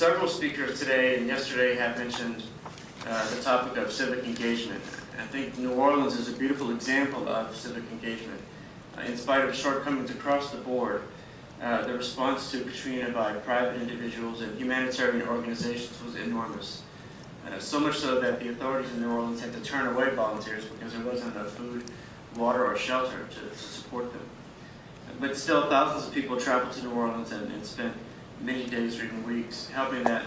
Several speakers today and yesterday have mentioned the topic of civic engagement. I think New Orleans is a beautiful example of civic engagement. In spite of shortcomings across the board, the response to Katrina by private individuals and humanitarian organizations was enormous. So much so that the authorities in New Orleans had to turn away volunteers because there wasn't enough food, water, or shelter to support them. But still, thousands of people traveled to New Orleans and spent many days or even weeks helping that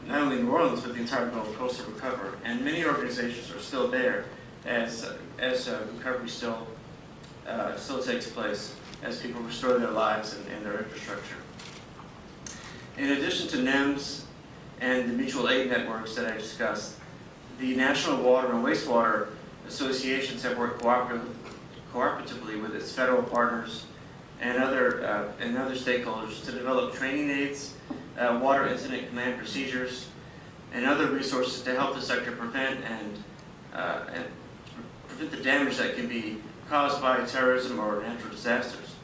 not only New Orleans but the entire Gulf Coast to recover. And many organizations are still there as recovery still takes place, as people restore their lives and their infrastructure. In addition to NEMS and the mutual aid networks that I discussed, the National Water and Wastewater Associations have worked cooperatively with its federal partners and other stakeholders to develop training aids, water incident command procedures, and other resources to help the sector prevent the damage that can be caused by terrorism or natural disasters,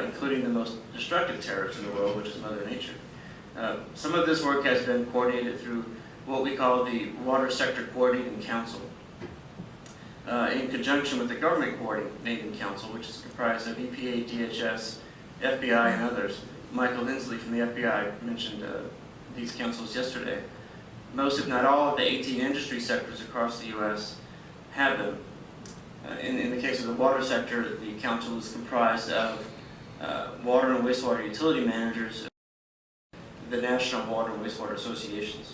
including the most destructive terrorist in the world, which is Mother Nature. Some of this work has been coordinated through what we call the Water Sector Coordinating Council, in conjunction with the Government Coordinating Council, which is comprised of EPA, DHS, FBI, and others. Michael Lindsley from the FBI mentioned these councils yesterday. Most, if not all, of the 18 industry sectors across the U.S. have them. In the case of the water sector, the council is comprised of water and wastewater utility managers, the National Water and Wastewater Associations.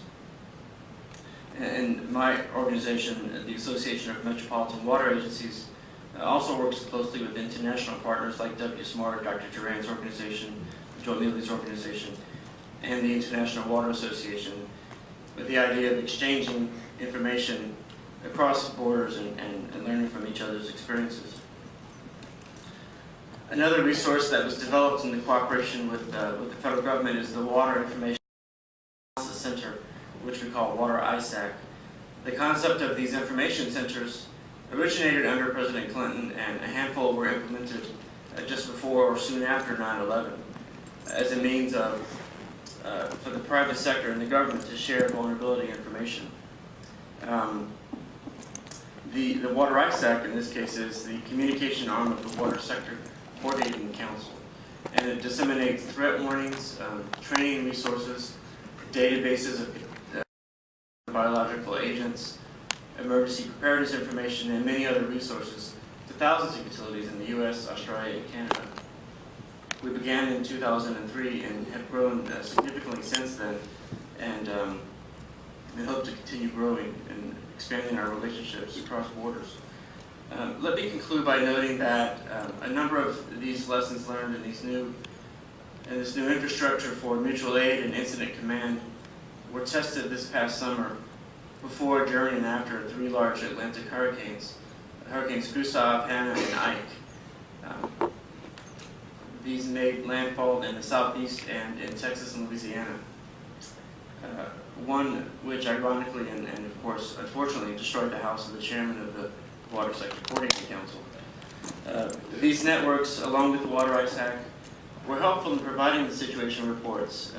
And my organization, the Association of Metropolitan Water Agencies, also works closely with international partners like WSMART, Dr. Duran's organization, Joe Neely's organization, and the International Water Association, with the idea of exchanging information across borders and learning from each other's experiences. Another resource that was developed in the cooperation with the federal government is the Water Information Center, which we call Water ISAC. The concept of these information centers originated under President Clinton, and a handful were implemented just before or soon after 9/11 as a means of, for the private sector and the government to share vulnerability information. The Water ISAC, in this case, is the communication arm of the Water Sector Coordinating Council, and it disseminates threat warnings, training resources, databases of biological agents, emergency preparedness information, and many other resources to thousands of utilities in the U.S., Australia, and Canada. We began in 2003 and have grown significantly since then, and we hope to continue growing and expanding our relationships across borders. Let me conclude by noting that a number of these lessons learned in this new infrastructure for mutual aid and incident command were tested this past summer before, during, and after three large Atlantic hurricanes, Hurricanes Gustav, Hannah, and Ike. These made landfall in the southeast and in Texas and Louisiana. One which ironically and of course unfortunately destroyed the house of the chairman of the Water Sector Coordinating Council. These networks, along with the Water ISAC, were helpful in providing the situation reports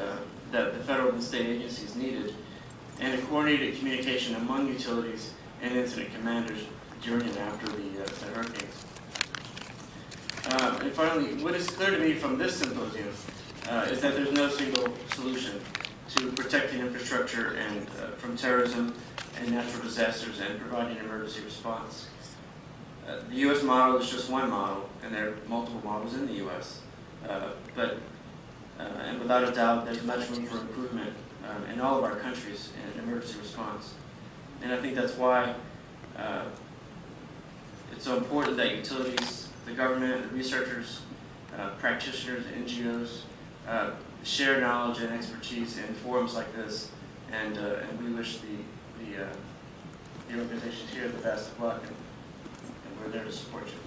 that the federal and state agencies needed, and a coordinated communication among utilities and incident commanders during and after the hurricanes. And finally, what is clear to me from this symposium is that there's no single solution to protecting infrastructure and from terrorism and natural disasters and providing emergency response. The U.S. model is just one model, and there are multiple models in the U.S. And without a doubt, there's much room for improvement in all of our countries in emergency response. And I think that's why it's so important that utilities, the government, researchers, practitioners, NGOs share knowledge and expertise in forums like this. And we wish the organizations here the best of luck, and we're there to support you.